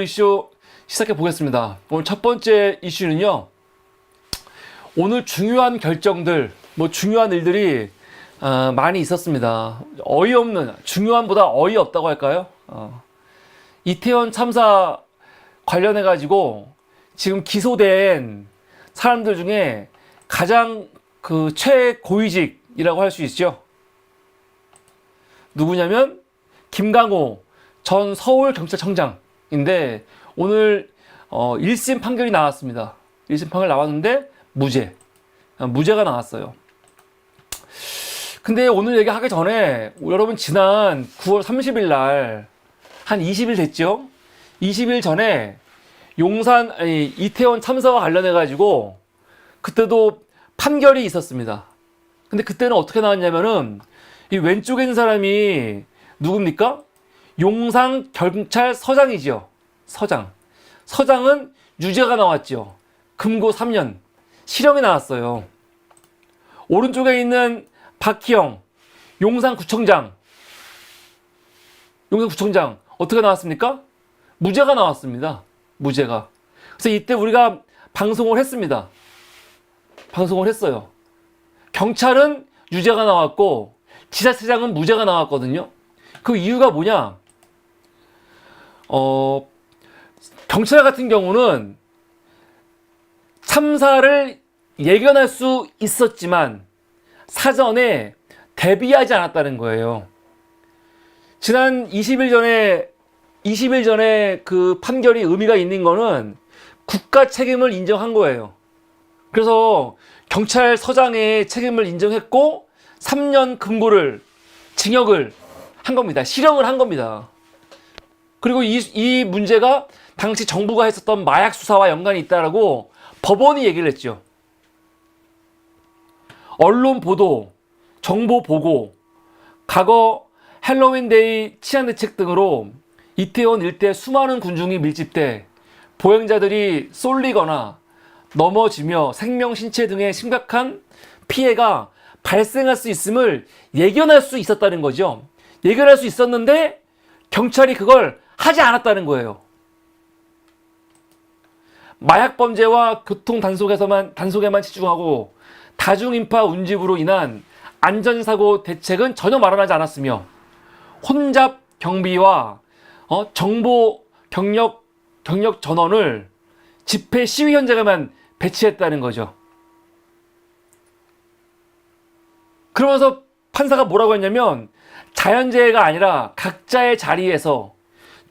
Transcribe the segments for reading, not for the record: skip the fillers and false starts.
이슈 시작해 보겠습니다. 오늘 첫 번째 이슈는요. 오늘 중요한 결정들, 중요한 일들이 많이 있었습니다. 어이없는, 중요한보다 어이없다고 할까요? 이태원 참사 관련해 가지고 지금 기소된 사람들 중에 가장 최고위직이라고 할 수 있죠. 누구냐면 김강호 전 서울경찰청장인데 오늘 1심 판결이 나왔습니다. 1심 판결 나왔는데 무죄가 나왔어요. 근데 오늘 얘기하기 전에 여러분 지난 9월 30일 날 한 20일 됐죠? 20일 전에 이태원 참사와 관련해 가지고 그때도 판결이 있었습니다. 근데 그때는 어떻게 나왔냐면은 이 왼쪽에 있는 사람이 누굽니까? 용산 경찰서장이죠. 서장은 유죄가 나왔죠. 금고 3년 실형이 나왔어요. 오른쪽에 있는 박희영 용산구청장 어떻게 나왔습니까? 무죄가 나왔습니다. 무죄가. 그래서 이때 우리가 방송을 했습니다. 방송을 했어요. 경찰은 유죄가 나왔고 지자체장은 무죄가 나왔거든요. 그 이유가 뭐냐? 경찰 같은 경우는 참사를 예견할 수 있었지만 사전에 대비하지 않았다는 거예요. 지난 20일 전에 그 판결이 의미가 있는 거는 국가 책임을 인정한 거예요. 그래서 경찰서장의 책임을 인정했고 3년 징역을 한 겁니다. 실형을 한 겁니다. 그리고 이 문제가 당시 정부가 했었던 마약 수사와 연관이 있다라고 법원이 얘기를 했죠. 언론 보도, 정보 보고, 과거 헬로윈데이 치안대책 등으로 이태원 일대 수많은 군중이 밀집돼 보행자들이 쏠리거나 넘어지며 생명, 신체 등의 심각한 피해가 발생할 수 있음을 예견할 수 있었다는 거죠. 예견할 수 있었는데 경찰이 그걸 하지 않았다는 거예요. 마약 범죄와 교통 단속에만 치중하고 다중인파 운집으로 인한 안전사고 대책은 전혀 마련하지 않았으며 혼잡 경비와 정보 경력 전원을 집회 시위 현장에만 배치했다는 거죠. 그러면서 판사가 뭐라고 했냐면 자연재해가 아니라 각자의 자리에서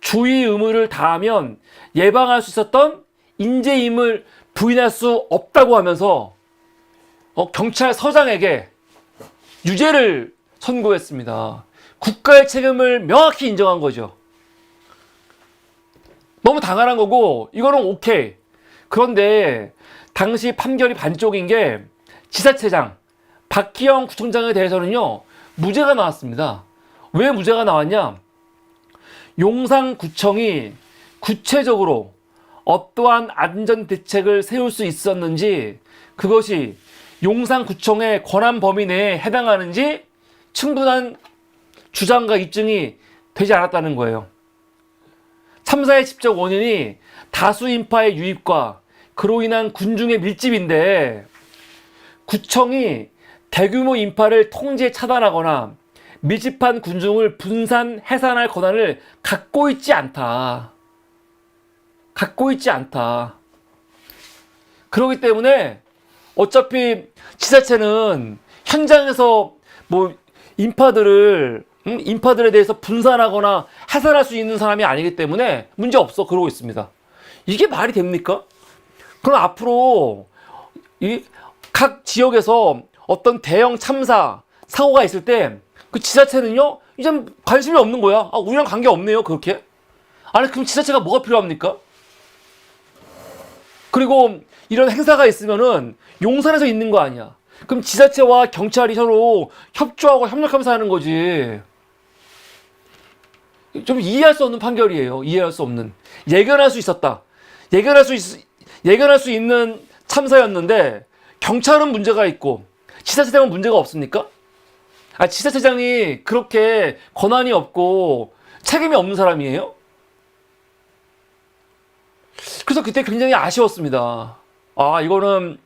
주의 의무를 다하면 예방할 수 있었던 인재임을 부인할 수 없다고 하면서 경찰서장에게 유죄를 선고했습니다. 국가의 책임을 명확히 인정한 거죠. 너무 당연한 거고 이거는 오케이. 그런데 당시 판결이 반쪽인 게 지자체장 박희영 구청장에 대해서는요 무죄가 나왔습니다. 왜 무죄가 나왔냐? 용산구청이 구체적으로 어떠한 안전대책을 세울 수 있었는지 그것이 용산구청의 권한 범위 내에 해당하는지 충분한 주장과 입증이 되지 않았다는 거예요. 참사의 직접 원인이 다수 인파의 유입과 그로 인한 군중의 밀집인데 구청이 대규모 인파를 통제 차단하거나 밀집한 군중을 해산할 권한을 갖고 있지 않다. 그렇기 때문에 어차피 지자체는 현장에서 인파들에 대해서 분산하거나 해산할 수 있는 사람이 아니기 때문에 문제 없어 그러고 있습니다. 이게 말이 됩니까? 그럼 앞으로 각 지역에서 어떤 대형 참사, 사고가 있을 때 그 지자체는요 이제 관심이 없는 거야. 우리랑 관계 없네요 그렇게. 아니 그럼 지자체가 뭐가 필요합니까? 그리고 이런 행사가 있으면은 용산에서 있는 거 아니야. 그럼 지자체와 경찰이 서로 협조하고 협력하면서 하는 거지. 좀 이해할 수 없는 판결이에요. 이해할 수 없는. 예견할 수 있었다. 예견할 수 있는 참사였는데 경찰은 문제가 있고 지자체장은 문제가 없습니까? 지자체장이 그렇게 권한이 없고 책임이 없는 사람이에요? 그래서 그때 굉장히 아쉬웠습니다. 아, 이거는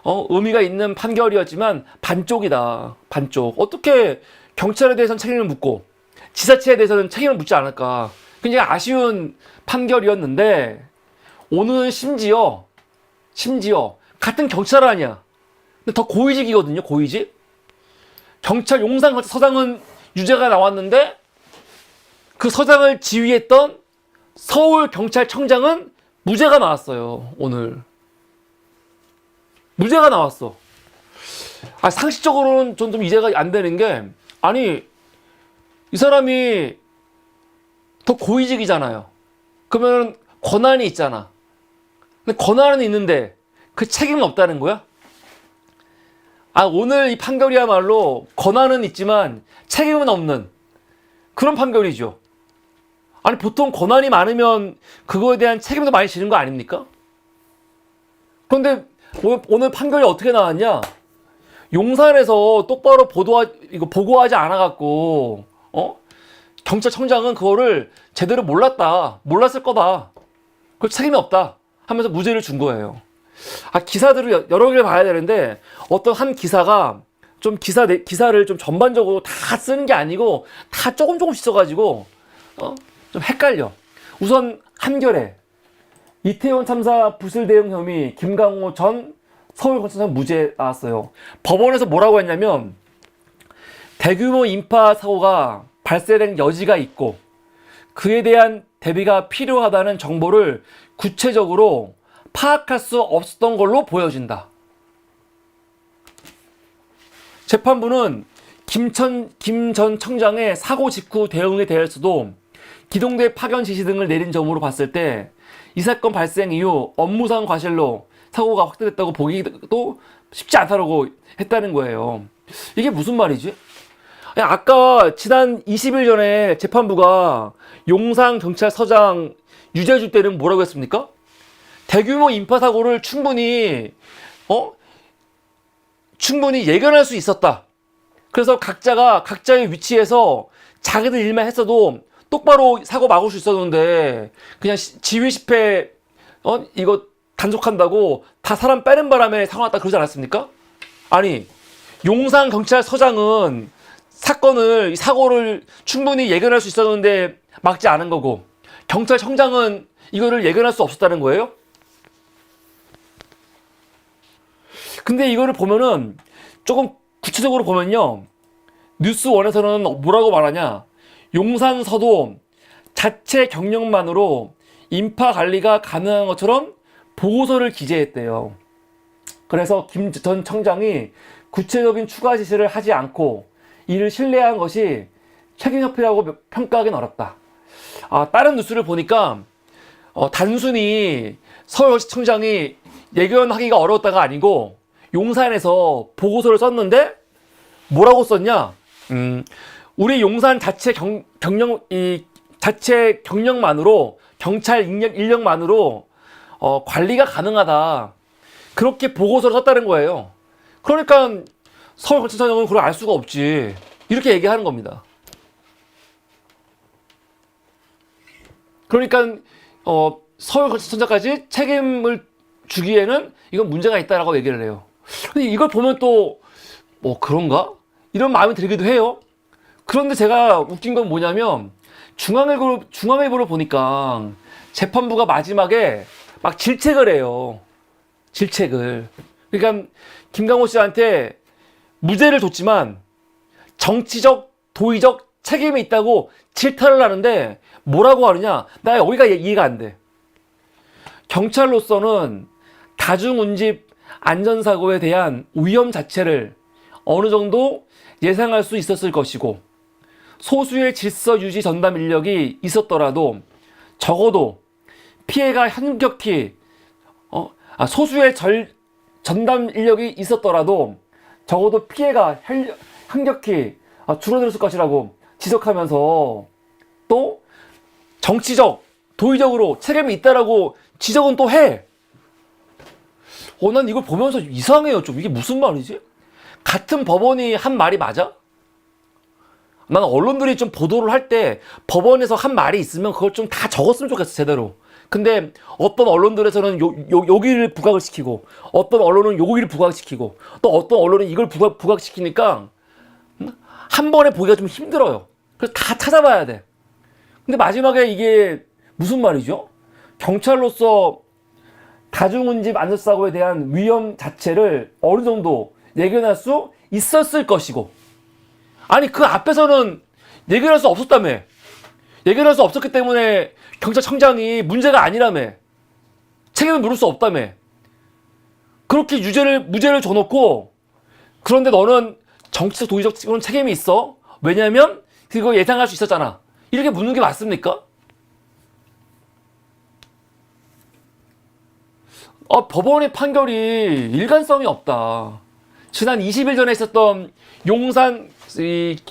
의미가 있는 판결이었지만 반쪽이다. 반쪽. 어떻게 경찰에 대해서는 책임을 묻고 지자체에 대해서는 책임을 묻지 않을까. 굉장히 아쉬운 판결이었는데 오늘은 심지어 같은 경찰 아니야. 근데 더 고위직이거든요. 고위직. 경찰 용산 서장은 유죄가 나왔는데 그 서장을 지휘했던 서울경찰청장은 무죄가 나왔어요. 오늘 무죄가 나왔어. 아, 상식적으로는 좀 이해가 안 되는 게, 아니 이 사람이 더 고위직이잖아요. 그러면 권한이 있잖아. 근데 권한은 있는데 그 책임은 없다는 거야? 아, 오늘 이 판결이야말로 권한은 있지만 책임은 없는 그런 판결이죠. 아니, 보통 권한이 많으면 그거에 대한 책임도 많이 지는 거 아닙니까? 그런데 오늘 판결이 어떻게 나왔냐? 용산에서 똑바로 보고하지 않아갖고, 경찰청장은 그거를 제대로 몰랐을 거다. 그 책임이 없다 하면서 무죄를 준 거예요. 아, 기사들을 여러 개를 봐야 되는데 어떤 한 기사가 좀 기사를 좀 전반적으로 다 쓰는 게 아니고 다 조금씩 써가지고 좀 헷갈려. 우선 한겨레 이태원 참사 부실 대응 혐의 김강호 전 서울경찰청 무죄 나왔어요. 법원에서 뭐라고 했냐면 대규모 인파 사고가 발생된 여지가 있고 그에 대한 대비가 필요하다는 정보를 구체적으로 파악할 수 없었던 걸로 보여진다. 재판부는 김 전 청장의 사고 직후 대응에 대해서도 기동대 파견 지시 등을 내린 점으로 봤을 때 이 사건 발생 이후 업무상 과실로 사고가 확대됐다고 보기도 쉽지 않다고 했다는 거예요. 이게 무슨 말이지? 아까 지난 20일 전에 재판부가 용산경찰서장 유죄 줄 때는 뭐라고 했습니까? 대규모 인파 사고를 충분히 예견할 수 있었다. 그래서 각자의 위치에서 자기들 일만 했어도 똑바로 사고 막을 수 있었는데 그냥 지휘 집회 이거 단속한다고 다 사람 빼는 바람에 사고 났다 그러지 않았습니까? 아니, 용산경찰서장은 이 사고를 충분히 예견할 수 있었는데 막지 않은 거고 경찰청장은 이거를 예견할 수 없었다는 거예요? 근데 이거를 보면은 조금 구체적으로 보면요, 뉴스원에서는 뭐라고 말하냐, 용산서도 자체 경력만으로 인파 관리가 가능한 것처럼 보고서를 기재했대요. 그래서 김 전 청장이 구체적인 추가 지시를 하지 않고 이를 신뢰한 것이 책임협회라고 평가하기는 어렵다. 아, 다른 뉴스를 보니까 단순히 서울청장이 예견하기가 어려웠다가 아니고 용산에서 보고서를 썼는데 뭐라고 썼냐? 우리 용산 자체 경력만으로, 경찰 인력만으로 관리가 가능하다. 그렇게 보고서를 썼다는 거예요. 그러니까 서울경찰청장은 그걸 알 수가 없지. 이렇게 얘기하는 겁니다. 그러니까 서울경찰청장까지 책임을 주기에는 이건 문제가 있다라고 얘기를 해요. 근데 이걸 보면 또 그런가? 이런 마음이 들기도 해요. 그런데 제가 웃긴 건 뭐냐면 중앙일보를 보니까 재판부가 마지막에 막 질책을 해요. 질책을. 그러니까 김강호 씨한테 무죄를 줬지만 정치적, 도의적 책임이 있다고 질타를 하는데 뭐라고 하느냐? 나 여기가 이해가 안 돼. 경찰로서는 다중운집 안전사고에 대한 위험 자체를 어느 정도 예상할 수 있었을 것이고 소수의 질서 유지 전담 인력이 있었더라도 적어도 피해가 현격히 소수의 전담 인력이 있었더라도 적어도 피해가 현격히 줄어들었을 것이라고 지적하면서 또 정치적, 도의적으로 책임이 있다라고 지적은 또 해. 난 이걸 보면서 이상해요. 좀 이게 무슨 말이지? 같은 법원이 한 말이 맞아? 나는 언론들이 좀 보도를 할 때 법원에서 한 말이 있으면 그걸 좀 다 적었으면 좋겠어, 제대로. 근데 어떤 언론들에서는 여기를 부각을 시키고, 어떤 언론은 여기를 부각시키고, 또 어떤 언론은 이걸 부각시키니까 한 번에 보기가 좀 힘들어요. 그래서 다 찾아봐야 돼. 근데 마지막에 이게 무슨 말이죠? 경찰로서 다중운집 안전사고에 대한 위험 자체를 어느 정도 예견할 수 있었을 것이고, 아니 그 앞에서는 예견할 수 없었다며. 예견할 수 없었기 때문에 경찰청장이 문제가 아니라며. 책임을 물을 수 없다며. 그렇게 무죄를 줘놓고, 그런데 너는 정치적 도의적 책임이 있어? 왜냐면 그거 예상할 수 있었잖아. 이렇게 묻는 게 맞습니까? 법원의 판결이 일관성이 없다. 지난 20일 전에 있었던 용산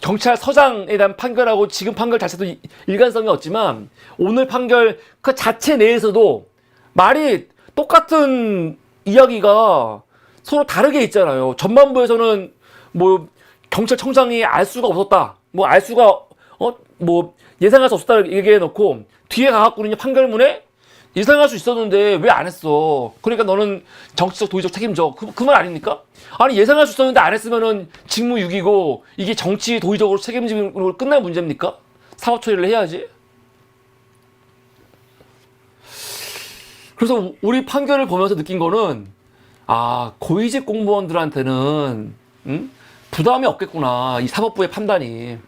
경찰서장에 대한 판결하고 지금 판결 자체도 일관성이 없지만, 오늘 판결 그 자체 내에서도 말이 똑같은 이야기가 서로 다르게 있잖아요. 전반부에서는 뭐 경찰청장이 알 수가 없었다, 뭐 알 수가 뭐 예상할 수 없었다 얘기해 놓고, 뒤에 가갖고는 판결문에 예상할 수 있었는데 왜 안 했어? 그러니까 너는 정치적 도의적 책임져. 그 말 아닙니까? 아니 예상할 수 있었는데 안 했으면은 직무유기고, 이게 정치 도의적으로 책임지는 끝날 문제입니까? 사법 처리를 해야지. 그래서 우리 판결을 보면서 느낀 거는, 고위직 공무원들한테는 부담이 없겠구나, 이 사법부의 판단이.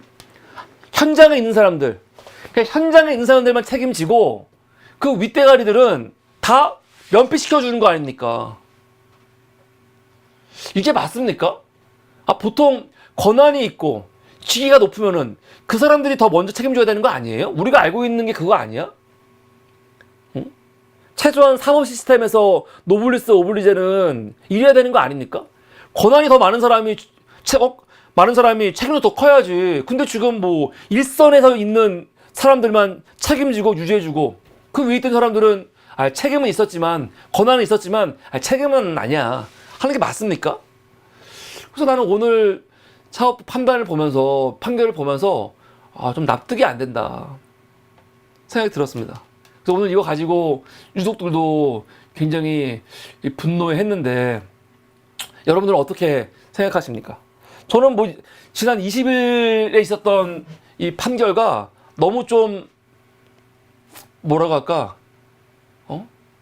현장에 있는 사람들, 그러니까 현장에 있는 사람들만 책임지고 그 윗대가리들은 다 면피시켜주는 거 아닙니까? 이게 맞습니까? 보통 권한이 있고 직위가 높으면은 그 사람들이 더 먼저 책임져야 되는 거 아니에요? 우리가 알고 있는 게 그거 아니야? 응? 최소한 사법 시스템에서 노블리스 오블리제는 이래야 되는 거 아닙니까? 권한이 더 많은 사람이 책임도 더 커야지. 근데 지금 뭐 일선에서 있는 사람들만 책임지고 유지해주고, 그 위에 있던 사람들은 책임은 있었지만, 권한은 있었지만 책임은 아니야 하는 게 맞습니까? 그래서 나는 오늘 사법 판결을 보면서 좀 납득이 안 된다 생각이 들었습니다. 그래서 오늘 이거 가지고 유족들도 굉장히 분노했는데, 여러분들은 어떻게 생각하십니까? 저는 뭐 지난 20일에 있었던 이 판결과 너무 좀 뭐라고 할까,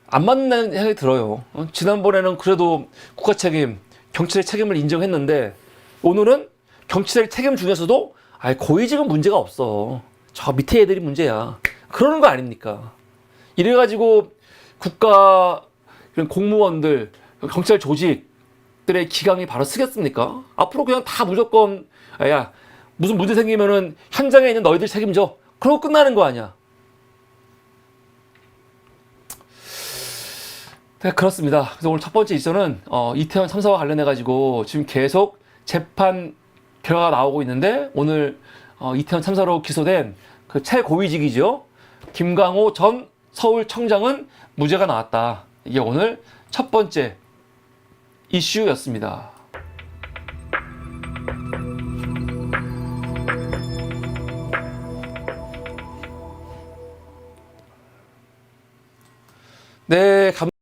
안 맞는 생각이 들어요. 지난번에는 그래도 국가 책임, 경찰의 책임을 인정했는데, 오늘은 경찰의 책임 중에서도 고위직은 문제가 없어, 저 밑에 애들이 문제야, 그러는 거 아닙니까? 이래가지고 국가 공무원들, 경찰 조직들의 기강이 바로 쓰겠습니까? 앞으로 그냥 다 무조건 야, 무슨 문제 생기면은 현장에 있는 너희들 책임져, 그러고 끝나는 거 아니야. 네, 그렇습니다. 그래서 오늘 첫 번째 이슈는 이태원 참사와 관련해 가지고 지금 계속 재판 결과가 나오고 있는데, 오늘 이태원 참사로 기소된 그 최고위직이죠, 김광호 전 서울청장은 무죄가 나왔다. 이게 오늘 첫 번째 이슈였습니다. 네,